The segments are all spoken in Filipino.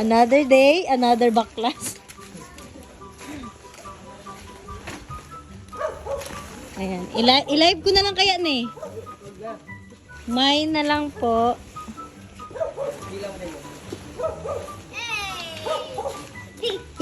Another day, another baklas. Ayan. I-live ko na lang kaya ni. May na lang po.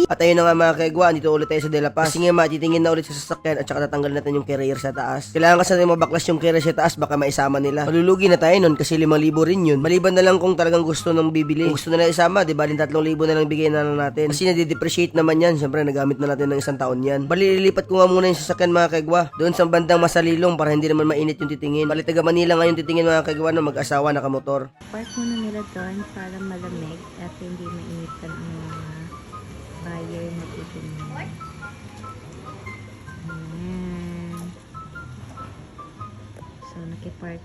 At ayun na nga mga kaigwa, dito ulit tayo sa De La Paz. Kasi nga matitingin na ulit sa sasakyan at saka tatanggal natin yung carrier sa taas. Kailangan kasi natin mabaklas yung carrier sa taas, baka maisama nila. Malulugi na tayo nun kasi 5,000 rin yun. Maliban na lang kung talagang gusto nang bibili. Kung gusto nila isama, di bali 3,000 na lang bigay na lang natin. Kasi nadidepreciate naman yan, syempre nagamit na natin ng 1 taon yan. Bali lilipat ko nga muna yung sasakyan mga kaigwa, doon sa bandang Masalilong para hindi naman mainit yung titingin. Bali taga Manila nga yung titingin mga kaigwa na mag-asawa nakamotor. Park muna nila doon para malamig at hindi mainitan ang mga buyer na titingin. Ayan. So, nakipark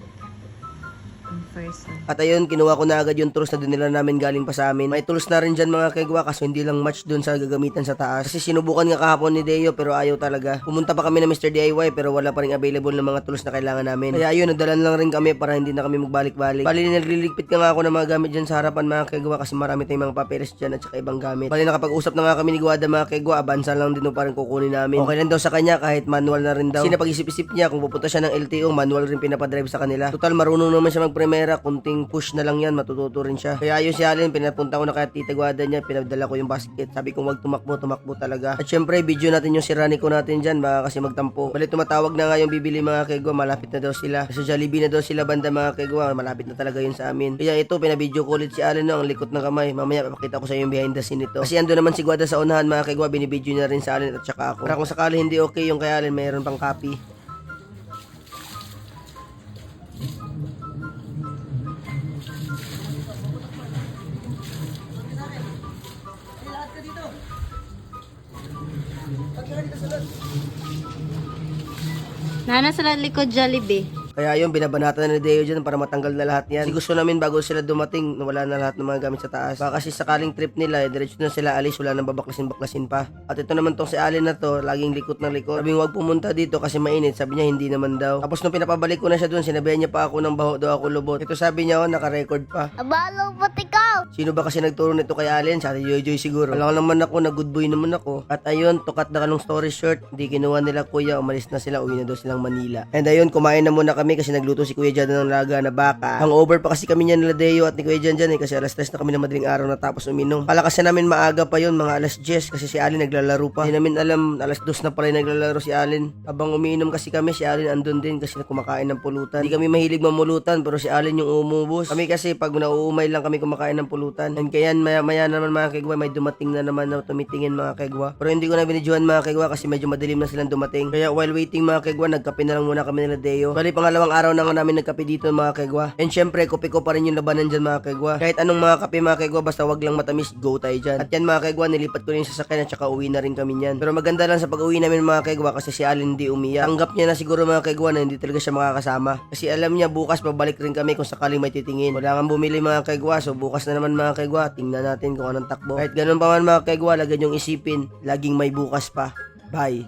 ang first one. At ayun, kinuha ko na agad yung tools na dinila namin galing pa sa amin. May tools na rin dyan mga kaigwa kaso hindi lang match dun sa gagamitan sa taas. Kasi sinubukan nga kahapon ni Deo pero ayaw talaga. Pumunta pa kami na Mr. DIY pero wala pa rin available ng mga tools na kailangan namin. Kaya ayun, nadalan lang rin kami para hindi na kami magbalik-balik. Bali, nagliligpit ka nga ako ng mga gamit dyan sa harapan mga kaigwa kasi marami tayong mga papeles dyan at saka ibang gamit. Bali, nakapag-usap na nga kami ni Guada mga kaigwa, abansa lang din pa rin kukunin namin. Okay lang daw sa kanya kahit manual na rin daw. Kasi napag-isip-isip niya kung pupunta siya ng LTO, manual rin pinapadrive sa kanila. Total, marunong naman siya magpremera, kunting push na lang yan, matututo rin siya. Kaya ayun si Allen, pinapunta ko na kaya tita Guada niya, pinadala ko yung basket. Sabi ko wag tumakbo talaga. At syempre, video natin yung siraniko natin dyan, baka kasi magtampo. Bali, tumatawag na nga yung bibili mga kaigwa, malapit na daw sila. Sa Jollibee na daw sila banda mga kaigwa, malapit na talaga yun sa amin. Kaya ito, pinabidyo ko ulit si Allen no, ang likot ng kamay. Mamaya, papakita ko sa yung behind the scene ito. Kasi ando naman si Guada sa unahan mga kaigwa, binibidyo niya rin sa Allen at saka ako. Para kung sakali hindi okay yung kay Allen, mayroon pang copy. Nana sa likod Jollibee. Kaya yun, binabanatan na ni Deo dyan para matanggal na lahat yan. Kasi gusto namin bago sila dumating, wala na lahat ng mga gamit sa taas. Baka kasi sakaling trip nila, diretso na sila alis, wala nang babaklasin pa. At ito naman tong si Allen na to, laging likot ng likot. Sabing wag pumunta dito kasi mainit, sabi niya hindi naman daw. Tapos nung pinapabalik ko na siya dun, sinabihan niya pa ako ng baho daw ako lubot. Ito sabi niya, oh, naka-record pa. Abalo, pati ka! Sino ba kasi nagturo nito kay Allen? Sa Joy siguro. Alam ko naman ako, na good boy naman ako. At ayun, tukat na kalong story short, di kinuha nila kuya, umalis na sila, uwi na daw silang Manila. And ayun, kumain na muna kami kasi nagluto si Kuya Jan ng laga na baka. Hangover pa kasi kami niyan nila Deo at ni Kuya Jan dyan kasi alas 3 na kami na madaling araw natapos uminom. Kala kasi namin maaga pa yon mga alas 10 kasi si Allen naglalaro pa. Hindi namin alam, alas 2 na pala naglalaro si Allen. Habang umiinom kasi kami, si Allen andun din kasi kumakain ng pulutan. Hindi kami mahilig mamulutan pero si Allen yung umubos. Kami kasi pag nauumay lang kami kumakain ng pulutan. And kaya maya naman mga kaigwa, may dumating na naman na tumitingin mga kaigwa. Pero hindi ko na binidyohan mga kaigwa kasi medyo madilim na silang dumating. Kaya while waiting mga kaigwa, nagkape na lang muna kami nila Deo. Bali pangalawang araw na nga namin nagkape dito mga kaigwa. And syempre, kopi ko pa rin yung labanan dyan mga kaigwa. Kahit anong mga kape mga kaigwa, basta wag lang matamis, go tayo dyan. At yan mga kaigwa, nilipat ko rin yung sasakyan at saka uwi na rin kami yan. Pero maganda lang sa pag-uwi namin mga kaigwa kasi si Allen hindi umiyak. Tanggap niya na siguro mga kaigwa na hindi talaga siya makakasama. Kasi alam niya bukas pabalik rin kami kung sakaling may titingin. Wala nga bumili mga kaigwa, so bukas na naman mga kaigwa, tingnan natin kung anong takbo. Kahit ganun pa man mga kaigwa, lagyan yung isipin, laging may bukas pa. Bye!